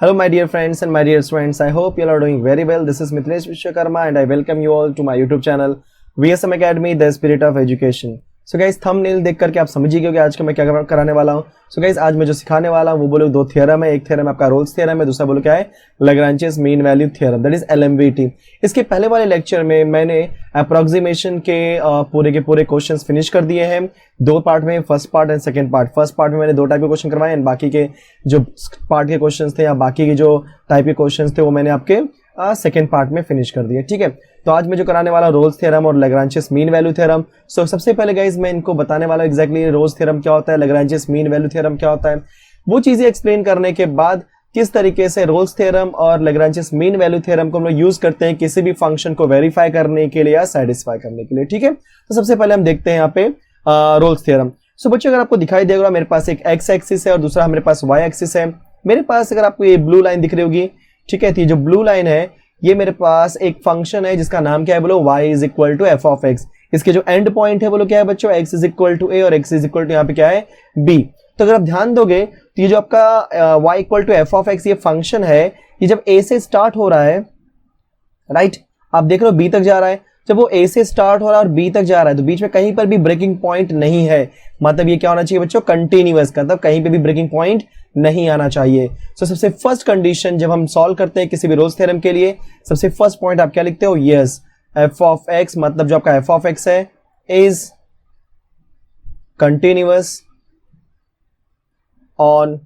Hello my dear friends and my dear students, I hope you all are doing very well. This is Mithilesh Vishwakarma and I welcome you all to my YouTube channel VSM Academy, The Spirit of Education. So guys, thumbnail देख करके आप समझ ही गए कि आज का मैं क्या कराने वाला हूँ. So guys, आज मैं जो सिखाने वाला हूँ वो बोलो दो थ्योरम है. एक थ्योरम आपका रोल्स थ्योरम है, दूसरा बोलो क्या है Lagrange's mean value theorem, that is LMVT. इसके पहले वाले लेक्चर में मैंने अप्रोक्सीमेशन के पूरे क्वेश्चंस फिनिश कर दिए हैं दो पार्ट में, first part and second part. First part में मैंने दो टाइप के क्वेश्चन करवाए एंड बाकी के जो पार्ट के क्वेश्चंस थे या बाकी के जो टाइप के क्वेश्चंस थे वो मैंने आपके सेकंड पार्ट में फिनिश कर दिए. ठीक है, तो आज मैं जो कराने वाला रोल्स थ्योरम और लैग्रांजेस मीन वैल्यू थ्योरम. सो सबसे पहले गाइस मैं इनको बताने वाला हूं एग्जैक्टली रोल्स थ्योरम क्या होता है, लैग्रांजेस मीन वैल्यू थ्योरम क्या होता है. वो चीजें एक्सप्लेन करने के बाद किस तरीके से रोल्स थ्योरम और लैग्रांजेस मीन वैल्यू थ्योरम को हम लोग यूज करते हैं किसी भी फंक्शन को वेरीफाई करने के लिए या सेटिस्फाई करने के लिए. ठीक है, तो सबसे पहले हम देखते हैं यहाँ पे रोल्स थ्योरम. सो बच्चों अगर आपको दिखाई देगा मेरे पास एक एक्स एक्सिस है और दूसरा मेरे पास वाई एक्सिस है. मेरे पास अगर आपको ये ब्लू लाइन दिख रही होगी, ठीक है, तो ये जो ब्लू लाइन है ये मेरे पास एक फंक्शन है जिसका नाम क्या है बोलो y is equal to F of X. इसके जो एंड पॉइंट है बोलो क्या है बच्चों, x is equal to a और x इज इक्वल टू यहाँ पे क्या है b. तो अगर आप ध्यान दोगे तो ये जो आपका y equal to F of X ये फंक्शन है, ये जब a से स्टार्ट हो रहा है, राइट, आप देख रहे हो b तक जा रहा है. जब वो a से स्टार्ट हो रहा है और b तक जा रहा है तो बीच में कहीं पर भी ब्रेकिंग पॉइंट नहीं है. मतलब ये क्या होना चाहिए बच्चों, कंटिन्यूअस, मतलब कहीं पे भी ब्रेकिंग पॉइंट नहीं आना चाहिए. सो सबसे फर्स्ट कंडीशन जब हम सॉल्व करते हैं किसी भी रोल्स थ्योरम के लिए, सबसे फर्स्ट पॉइंट आप क्या लिखते हो, यस एफ ऑफ एक्स, मतलब जो आपका एफ ऑफ एक्स है इज कंटिन्यूअस ऑन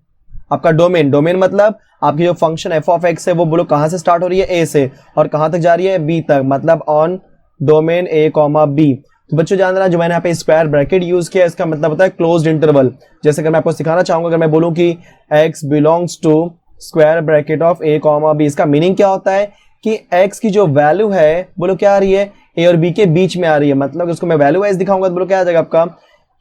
आपका डोमेन. डोमेन मतलब आपकी जो फंक्शन एफ ऑफ एक्स है वो बोलो कहां से स्टार्ट हो रही है, ए से, और कहां तक जा रही है, बी तक, मतलब on domain A comma B. तो बच्चों जान रहा जो मैंने यहाँ पे स्क्वायर ब्रैकेट यूज किया इसका मतलब होता है क्लोज्ड इंटरवल. जैसे अगर मैं आपको सिखाना चाहूंगा, अगर मैं बोलूं कि x belongs to square bracket of a comma b, इसका मीनिंग क्या होता है कि x की जो वैल्यू है बोलो क्या आ रही है, a और b के बीच में आ रही है. मतलब उसको मैं वैल्यू वाइज दिखाऊंगा तो बोलो क्या आ जाएगा आपका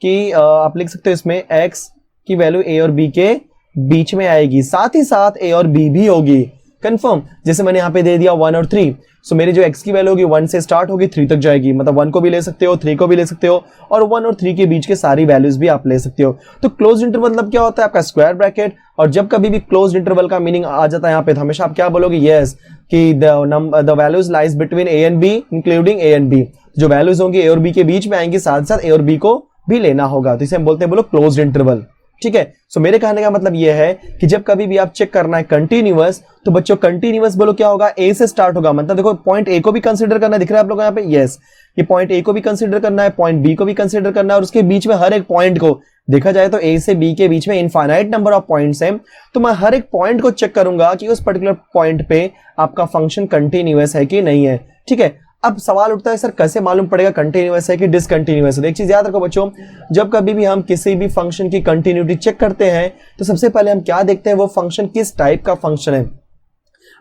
कि आप लिख सकते हो इसमें x की वैल्यू a और b के बीच में आएगी, साथ ही साथ a और b भी होगी. कंफर्म, जैसे मैंने यहाँ पे दे दिया 1 और 3. सो मेरी जो x की वैल्यू होगी 1 से स्टार्ट होगी 3 तक जाएगी, मतलब 1 को भी ले सकते हो, 3 को भी ले सकते हो, और 1 और 3 के बीच के सारी वैल्यूज भी आप ले सकते हो. तो क्लोज इंटरवल मतलब क्या होता है आपका स्क्वायर ब्रैकेट. और जब कभी भी क्लोज इंटरवल का मीनिंग आ जाता है यहाँ पे तो हमेशा आप क्या बोलोगे, यस कि the values lies between a and b including a and b. जो वैल्यूज होंगी a और b के बीच में आएंगी, साथ साथ a और b को भी लेना होगा, तो इसे हम बोलते हैं बोलो क्लोज इंटरवल. ठीक है, सो मेरे कहने का मतलब यह है कि जब कभी भी आप चेक करना है कंटिन्यूअस, तो बच्चों कंटिन्यूअस बोलो क्या होगा, ए से स्टार्ट होगा. मतलब देखो पॉइंट ए को भी कंसीडर करना दिख रहा है आप लोगों को यहाँ पे, यस, ये पॉइंट ए को भी कंसीडर करना है, पॉइंट बी को भी कंसीडर करना है, और उसके बीच में हर एक पॉइंट को देखा जाए तो ए से बी के बीच में इनफाइनाइट नंबर ऑफ पॉइंट्स हैं. तो मैं हर एक पॉइंट को चेक करूंगा कि उस पर्टिकुलर पॉइंट पे आपका फंक्शन कंटिन्यूअस है कि नहीं है. ठीक है, अब सवाल उठता है सर कैसे मालूम पड़ेगा कंटिन्यूअस है कि डिसकंटिन्यूअस है. एक चीज याद रखो बच्चों, जब कभी भी हम किसी भी फंक्शन की कंटिन्यूटी चेक करते हैं तो सबसे पहले हम क्या देखते हैं, वो फंक्शन किस टाइप का फंक्शन है.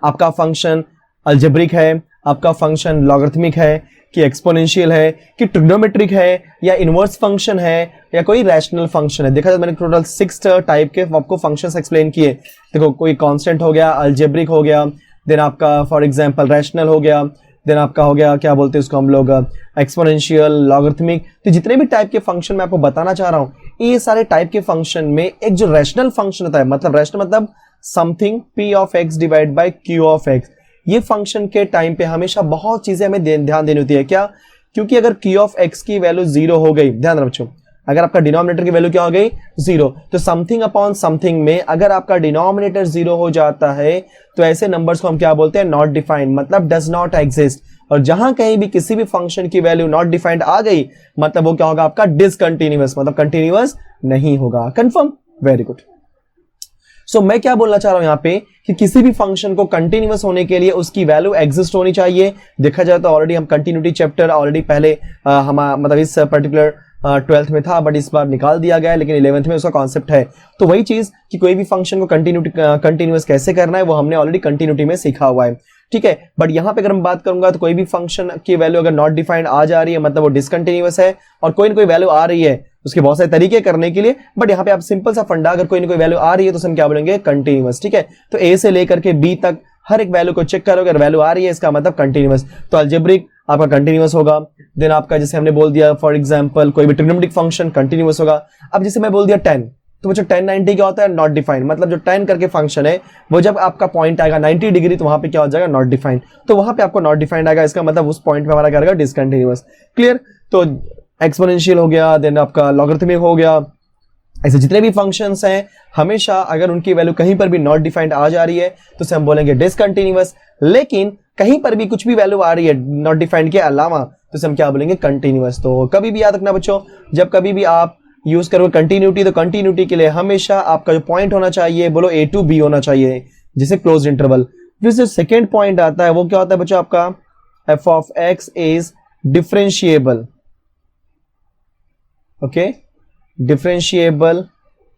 आपका फंक्शन अलजेब्रिक है, आपका फंक्शन लॉगरिथमिक है, कि एक्सपोनेंशियल है, कि ट्रिग्नोमेट्रिक है, या इनवर्स फंक्शन है, या कोई रैशनल फंक्शन है. देखा जाए मैंने टोटल 6 टाइप के आपको फंक्शंस एक्सप्लेन किए. देखो कोई कांस्टेंट हो गया, अलजेब्रिक हो गया, देन आपका फॉर एग्जांपल रैशनल हो गया, देन आपका हो गया क्या बोलते हैं उसको हम लोग एक्सपोनेंशियल, लॉगरिथमिक. तो जितने भी टाइप के फंक्शन मैं आपको बताना चाह रहा हूं, ये सारे टाइप के फंक्शन में एक जो रैशनल फंक्शन होता है, मतलब रैशनल मतलब something p of x divide by q of x, ये फंक्शन के टाइम पे हमेशा बहुत चीजें हमें ध्यान देनी होती है. क्या, क्योंकि अगर q ऑफ x की वैल्यू 0 हो गई, ध्यान रखो बच्चों, अगर आपका डिनोमिनेटर की वैल्यू क्या हो गई 0, तो समथिंग अपॉन समथिंग में अगर आपका डिनोमिनेटर 0 हो जाता है तो ऐसे नंबर्स को हम क्या बोलते हैं, नॉट डिफाइंड, मतलब डज नॉट एग्जिस्ट. और जहां कहीं भी किसी भी फंक्शन की वैल्यू नॉट डिफाइंड आ गई मतलब वो क्या होगा आपका डिसकंटिन्यूअस, मतलब कंटिन्यूअस नहीं होगा. Confirm, very good. सो मैं क्या बोलना चाह रहा हूं यहां पे कि किसी भी फंक्शन को कंटिन्यूअस होने के लिए उसकी वैल्यू एग्जिस्ट होनी चाहिए. देखा जाए तो ऑलरेडी हम कंटिन्यूटी चैप्टर ऑलरेडी पहले हम मतलब इस पर्टिकुलर 12th में था, बट इस बार निकाल दिया गया है, लेकिन 11th में उसका कॉन्सेप्ट है. तो वही चीज कि कोई भी फंक्शन को कंटिन्यूअस कैसे करना है वो हमने ऑलरेडी कंटिन्यूटी में सीखा हुआ है. ठीक है, बट यहाँ पे अगर हम बात करूंगा तो कोई भी फंक्शन की वैल्यू अगर नॉट डिफाइंड आ जा रही है मतलब वो डिसकंटिन्यूअस है, और कोई ना कोई वैल्यू आ रही है, उसके बहुत सारे तरीके करने के लिए, बट यहाँ पे आप सिंपल सा फंडा, अगर कोई ना कोई वैल्यू आ रही है तो हम क्या बोलेंगे, कंटिन्यूअस. ठीक है, तो ए से लेकर के बी तक हर एक वैल्यू को चेक करोगे, अगर वैल्यू आ रही है इसका मतलब कंटिन्यूअस. तो अलजेब्रिक आपका कंटिन्यूअस होगा. देन आपका जैसे हमने बोल दिया फॉर एग्जांपल कोई भी ट्रिग्नोमेट्रिक फंक्शन कंटिन्यूअस होगा. अब जैसे मैं बोल दिया 10, तो बच्चों 10 90 क्या होता है, नॉट डिफाइंड, मतलब जो 10 करके फंक्शन है वो जब आपका पॉइंट आएगा 90 डिग्री तो वहां पे क्या हो जाएगा, नॉट डिफाइंड। तो वहां पे आपको नॉट डिफाइंड आएगा, इसका मतलब उस पॉइंट पे हमारा क्या रहेगा, डिसकंटिन्यूअस। क्लियर। तो एक्सपोनेंशियल हो गया, देन आपका लॉगरिथमिक हो गया, ऐसे जितने भी फंक्शंस हैं हमेशा अगर उनकी वैल्यू कहीं पर भी नॉट डिफाइंड आ जा रही है तो उसे हम बोलेंगे डिसकंटिन्यूअस। लेकिन कहीं पर भी कुछ भी वैल्यू आ रही है नॉट डिफाइंड के अलावा तो उसे हम क्या बोलेंगे, कंटिन्यूअस। तो कभी भी याद रखना बच्चों, जब कभी भी आप यूज करोगे कंटिन्यूटी, तो कंटिन्यूटी के लिए हमेशा आपका जो पॉइंट होना चाहिए बोलो a to b होना चाहिए, जिसे क्लोज इंटरवल। फिर जो सेकेंड पॉइंट आता है वो क्या होता है बच्चों, आपका f of x is differentiable. Okay, differentiable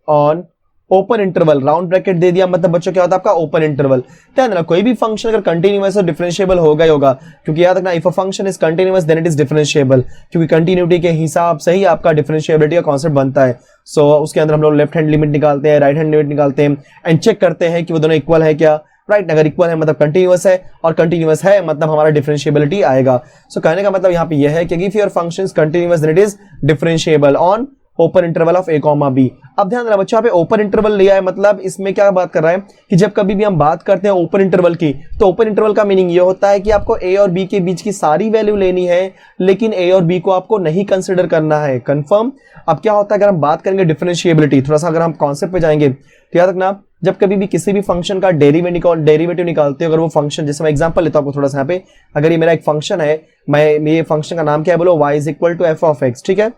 on open interval, round bracket दे दिया, मतलब बच्चों क्या होता है आपका ओपन इंटरवल। ध्यान देना कोई भी फंक्शन अगर कंटिन्यूअस और डिफरेंशिएबल होगा ही होगा, क्योंकि याद रखना if a function is continuous then it is differentiable, क्योंकि कंटिन्यूटी के हिसाब से ही आपका डिफरेंशिएबिलिटी का कॉन्सेप्ट बनता है। सो उसके अंदर हम लोग लेफ्ट हैंड लिमिट निकालते हैं, राइट हैंड लिमिट निकालते हैं एंड चेक करते हैं कि वो दोनों इक्वल है क्या, राइट। अगर इक्वल है मतलब कंटिन्यूअस है, और कंटिन्यूअस है मतलब हमारा डिफरेंशिएबिलिटी आएगा। सो कहने का मतलब यहाँ पे यह है कि if your function is continuous then it is differentiable on open interval of a, b। अब ध्यान देना बच्चों, यहाँ पे ओपन इंटरवल लिया है, मतलब इसमें क्या बात कर रहा है कि जब कभी भी हम बात करते हैं ओपन इंटरवल की, तो ओपन इंटरवल का मीनिंग ये होता है कि आपको a और b के बीच की सारी वैल्यू लेनी है, लेकिन a और b को आपको नहीं कंसिडर करना है। कंफर्म। अब क्या होता है अगर हम बात करेंगे डिफरेंशिएबिलिटी, थोड़ा सा अगर हम कॉन्सेप्ट पे जाएंगे तो याद रखना जब कभी भी किसी भी फंक्शन का डेरिवेटिव निकालते हो, अगर वो फंक्शन, जैसे मैं एग्जांपल लेता हूं आपको थोड़ा सा यहाँ पे, अगर ये मेरा एक फंक्शन है, मैं ये फंक्शन का नाम क्या है बोलो, y is equal to f of x, ठीक है।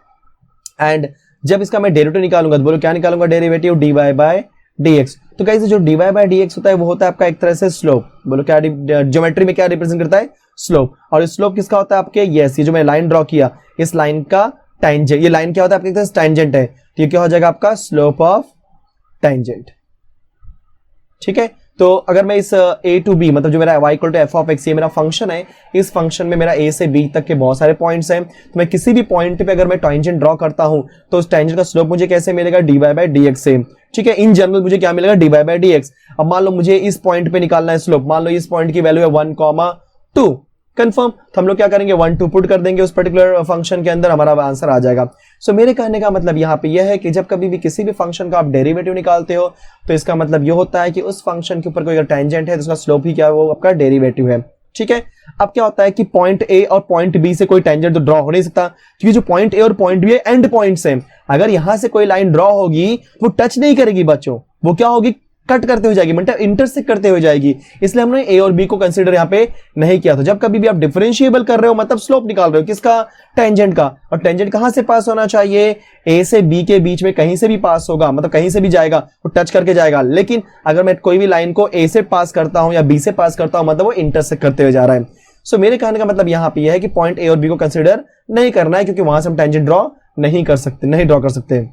एंड जब इसका मैं डेरिवेटिव निकालूंगा तो बोलो क्या निकालूंगा, डेरिवेटिव dy बाय dx। तो गाइस जो dy बाय dx होता है वो होता है आपका एक तरह से स्लोप, बोलो क्या ज्योमेट्री में क्या रिप्रेजेंट करता है, स्लोप। और इस स्लोप किसका होता है आपके, यस, ये जो मैं लाइन ड्रॉ किया इस लाइन का टेंजेंट, ये लाइन क्या होता है आपके तरह टेंजेंट है, तो ये क्या हो जाएगा आपका स्लोप ऑफ टेंजेंट, ठीक है। तो अगर मैं इस a to b, मतलब जो मेरा y equal to f of x, ये मेरा फंक्शन है, इस फंक्शन में मेरा a से b तक के बहुत सारे पॉइंट्स हैं, तो मैं किसी भी पॉइंट पे अगर मैं टेंजेंट ड्रॉ करता हूं तो उस टेंजेंट का स्लोप मुझे कैसे मिलेगा, dy बाय dx से, ठीक है। इन जनरल मुझे क्या मिलेगा, dy बाय dx। अब मान लो मुझे इस पॉइंट पे निकालना है स्लोप, मान लो इस पॉइंट की वैल्यू है 1,2, कंफर्म। तो हम लोग क्या करेंगे, 1 2 पुट कर देंगे उस पर्टिकुलर फंक्शन के अंदर, हमारा आंसर आ जाएगा। सो मेरे कहने का मतलब यहाँ पे यह है कि जब कभी भी किसी भी फंक्शन का आप डेरिवेटिव निकालते हो तो इसका मतलब ये होता है कि उस फंक्शन के ऊपर कोई अगर टेंजेंट है तो उसका स्लोप ही क्या है, वो आपका डेरिवेटिव है, ठीक है। अब क्या होता है कि पॉइंट ए और पॉइंट बी से कोई टेंजेंट तो ड्रॉ हो नहीं सकता, क्योंकि जो पॉइंट ए और पॉइंट बी है एंड पॉइंट्स हैं। अगर यहां से कोई लाइन ड्रॉ होगी वो टच नहीं करेगी बच्चों, वो क्या होगी, कट करते हुए जाएगी, मतलब इंटरसेक्ट करते हुए जाएगी। इसलिए हमने ए और बी को कंसीडर यहाँ पे नहीं किया। तो जब कभी भी आप डिफरेंशिएबल कर रहे हो मतलब स्लोप निकाल रहे हो किसका, टेंजेंट का, और टेंजेंट कहां से पास होना चाहिए, ए से बी के बीच में कहीं से भी पास होगा, मतलब कहीं से भी जाएगा वो टच करके जाएगा। लेकिन अगर मैं कोई भी लाइन को ए से पास करता हूं या बी से पास करता हूं मतलब वो इंटरसेक्ट करते हुए जा रहा है। सो मेरे कहने का मतलब यहाँ पे यह है कि पॉइंट ए और बी को कंसिडर नहीं करना है, क्योंकि वहां से हम टेंजेंट ड्रॉ नहीं कर सकते, नहीं ड्रॉ कर सकते।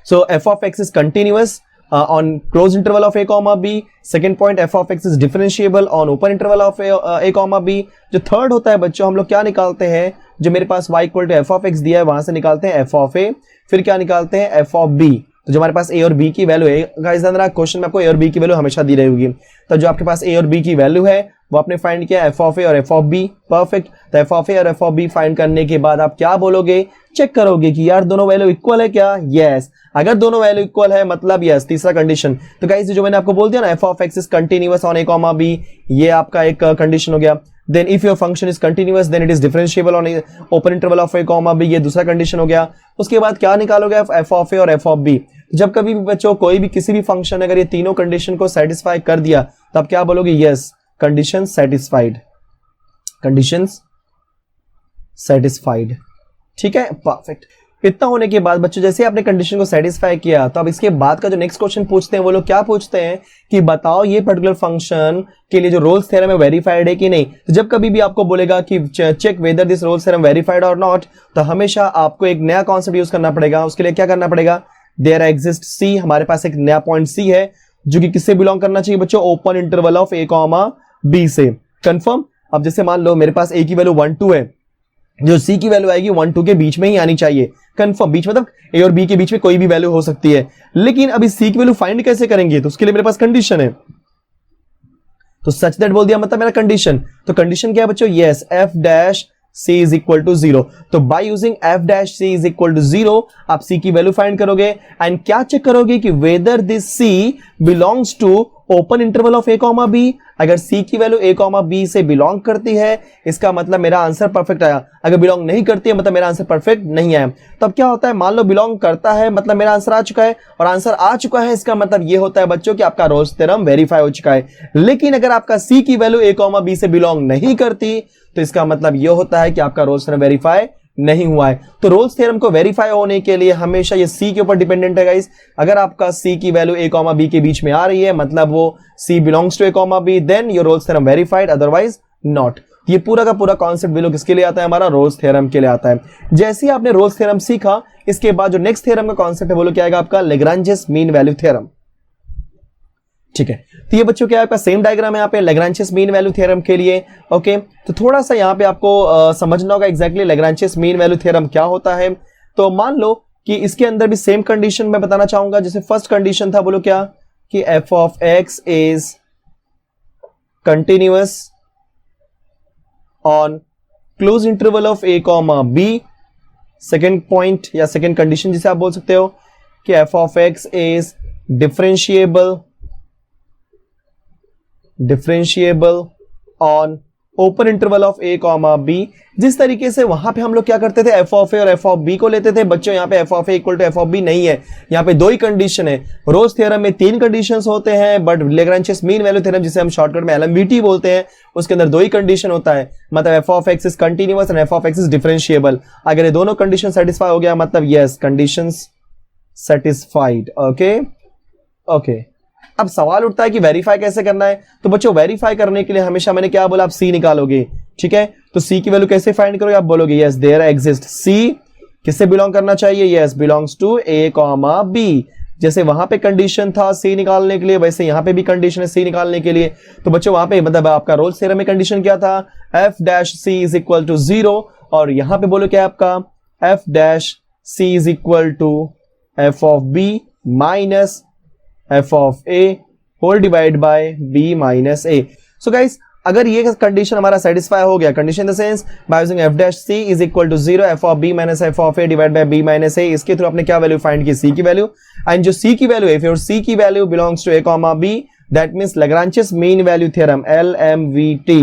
So f of x is continuous on closed interval of a comma b. Second point, f of x is differentiable on open interval of a comma b. जो थर्ड होता है बच्चों, हम लोग क्या निकालते हैं, जो मेरे पास y equal to f of x दिया है वहां से निकालते हैं f of a, फिर क्या निकालते हैं f of b। तो जो हमारे पास a और b की वैल्यू है, गाइस ध्यान रखना क्वेश्चन में आपको a और b की वैल्यू हमेशा दी रहेगी, तो जो आपके पास a और b की वैल्यू है वो आपने फाइंड किया f of a और f of b, परफेक्ट। तो f of a और f of b फाइंड करने के बाद आप क्या बोलोगे, चेक करोगे कि यार दोनों वैल्यू इक्वल है क्या, यस। अगर दोनों वैल्यू इक्वल है मतलब यस, तीसरा कंडीशन। तो गाइस जो मैंने आपको बोल दिया ना, f of x is continuous on a comma b, ये आपका एक कंडीशन हो गया। Then if your function is continuous then it is differentiable on open interval of a comma b, ये दूसरा कंडीशन हो गया। उसके बाद क्या निकालोगे, f of a और f of b। जब कभी भी बच्चों कोई भी किसी भी फंक्शन अगर ये तीनों कंडीशन को सेटिस्फाई कर दिया तो आप क्या बोलोगे, yes, condition satisfied, conditions satisfied, ठीक है, परफेक्ट। इतना होने के बाद बच्चों जैसे आपने कंडीशन को सेटिस्फाई किया तो अब इसके बाद का जो नेक्स्ट क्वेश्चन पूछते हैं वो लोग क्या पूछते हैं कि बताओ ये पर्टिकुलर फंक्शन के लिए जो रोल्स थ्योरम है वेरीफाइड है कि नहीं। तो जब कभी भी आपको बोलेगा कि check whether this Rolle's theorem verified और नॉट, तो हमेशा आपको एक नया कॉन्सेप्ट यूज करना पड़ेगा। उसके लिए क्या करना पड़ेगा, देयर एग्जिस्ट सी, हमारे पास एक नया पॉइंट सी है जो कि किससे बिलोंग करना चाहिए बच्चों, open interval of a comma b से, कंफर्म। अब जैसे मान लो मेरे पास a की वैल्यू 1 2 है, जो c की वैल्यू आएगी 1 2 के बीच में ही आनी चाहिए, कंफर्म। बीच मतलब a और b के बीच में कोई भी वैल्यू हो सकती है। लेकिन अभी c की वैल्यू फाइंड कैसे करेंगे, तो उसके लिए मेरे पास कंडीशन है, तो सच दैट बोल दिया मतलब मेरा कंडीशन। तो कंडीशन क्या है बच्चों, yes, f dash c is equal to 0। तो by using f dash c is equal to 0 आप c की वैल्यू फाइंड करोगे एंड क्या चेक करोगे कि whether this c belongs to open interval of a comma b। अगर c की value a comma b से बिलोंग करती है इसका मतलब मेरा आंसर परफेक्ट आया, अगर बिलोंग नहीं करती है मतलब मेरा आंसर परफेक्ट नहीं आया। तो अब क्या होता है, मान लो बिलोंग करता है मतलब मेरा आंसर आ चुका है, और आंसर आ चुका है इसका मतलब ये होता है बच्चों कि आपका रोल्स थ्योरम वेरीफाई हो चुका है। लेकिन अगर आपका c की वैल्यू a कॉमा b से बिलोंग नहीं करती तो इसका मतलब ये होता है कि आपका रोल्स थ्योरम वेरीफाई नहीं हुआ है। तो रोल्स थ्योरम को वेरीफाई होने के लिए हमेशा ये c के ऊपर डिपेंडेंट है गाइस। अगर आपका c की वैल्यू a कॉमा b के बीच में आ रही है मतलब वो c belongs to a comma b, then your Rolle's theorem verified, otherwise not. ये पूरा का पूरा कॉन्सेप्ट बिलो किसके लिए आता है, हमारा रोल्स थ्योरम के लिए आता है। जैसे ही आपने रोल्स थ्योरम सीखा इसके बाद जो नेक्स्ट थ्योरम का कॉन्सेप्ट है बोलो क्या आएगा आपका, लैग्रेंजेस मीन वैल्यू थ्योरम। ठीक है, तो ये बच्चों क्या है आपका सेम डायग्राम है यहाँ पे लैग्रेंजेस मीन वैल्यू थ्योरम के लिए। ओके, तो थोड़ा सा यहाँ पे आपको समझना होगा exactly Lagrange's mean value theorem क्या होता है। तो मान लो कि इसके अंदर भी सेम कंडीशन मैं बताना चाहूंगा। जैसे फर्स्ट कंडीशन था बोलो क्या कि f of x is continuous on close interval of a comma b। Second point या सेकेंड कंडीशन जिसे आप बोल सकते हो कि f of x is differentiable on open interval of a comma b। जिस तरीके से वहां पे हम लोग क्या करते थे f ऑफ a और f ऑफ b को लेते थे बच्चों, यहाँ पे f of a equal to f of b नहीं है, यहाँ पे दो ही कंडीशन है। रोल्स थ्योरम में तीन कंडीशंस होते हैं but Lagrange's mean value theorem जिसे हम शॉर्टकट में LMVT बोलते हैं उसके अंदर दो ही कंडीशन होता है, मतलब f of x is continuous and f of x is differentiable. अगर ये दोनों कंडीशन सेटिस्फाई हो गया मतलब यस कंडीशंस सेटिस्फाइड। ओके, अब सवाल उठता है कि वेरीफाई कैसे करना है। तो बच्चों वेरीफाई करने के लिए हमेशा मैंने क्या बोला, आप c निकालोगे। ठीक है, तो c की वैल्यू कैसे फाइंड करोगे, आप बोलोगे यस देयर एग्जिस्ट c किससे बिलोंग करना चाहिए, yes belongs to a comma b। जैसे वहां पे कंडीशन था c निकालने के लिए वैसे यहां पे भी कंडीशन है c निकालने के लिए। तो बच्चों वहां पे मतलब आपका रोल्स थ्योरम में कंडीशन क्या था, f dash c is equal to 0, और यहां पे बोलो क्या आपका f dash c is equal to f of b minus f of a whole divide by b minus a। So guys अगर ये कंडीशन हमारा सेटिस्फाई हो गया, condition in the sense by using f dash c is equal to 0 f of b minus f of a divide by b minus a, इसके through आपने क्या value find की, c की वैल्यू। एंड जो c की value है, if your c की value belongs to a comma b that means Lagrange's mean value theorem LMVT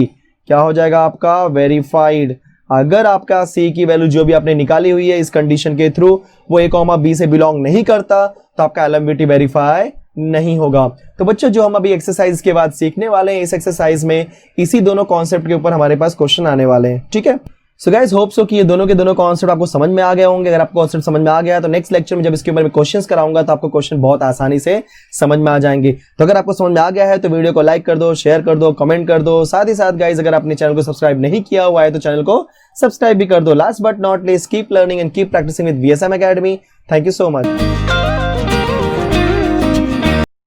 क्या हो जाएगा आपका, वेरीफाइड। अगर आपका c की वैल्यू जो भी आपने निकाली हुई है इस कंडीशन के थ्रू वो a कॉमा b से बिलोंग नहीं करता तो आपका LMVT वेरीफाई नहीं होगा। तो बच्चों जो हम अभी एक्सरसाइज के बाद सीखने वाले हैं इस एक्सरसाइज में इसी दोनों कॉन्सेप्ट के ऊपर हमारे पास क्वेश्चन आने वाले हैं। ठीक है, सो गाइस होप सो कि ये दोनों के दोनों कॉन्सेप्ट आपको समझ में आ गए होंगे। अगर आपको कॉन्सेप्ट समझ में आ गया तो नेक्स्ट लेक्चर में जब इसके ऊपर मैं क्वेश्चंस कराऊंगा तो आपको क्वेश्चन बहुत आसानी से समझ में आ जाएंगे। तो अगर आपको समझ में आ गया है तो वीडियो को लाइक कर दो, शेयर कर दो, कमेंट कर दो। साथ ही साथ गाइस अगर आपने चैनल को सब्सक्राइब नहीं किया हुआ है तो चैनल को सब्सक्राइब भी कर दो। Last but not least keep learning and keep practising with VSM Academy। Thank you so much.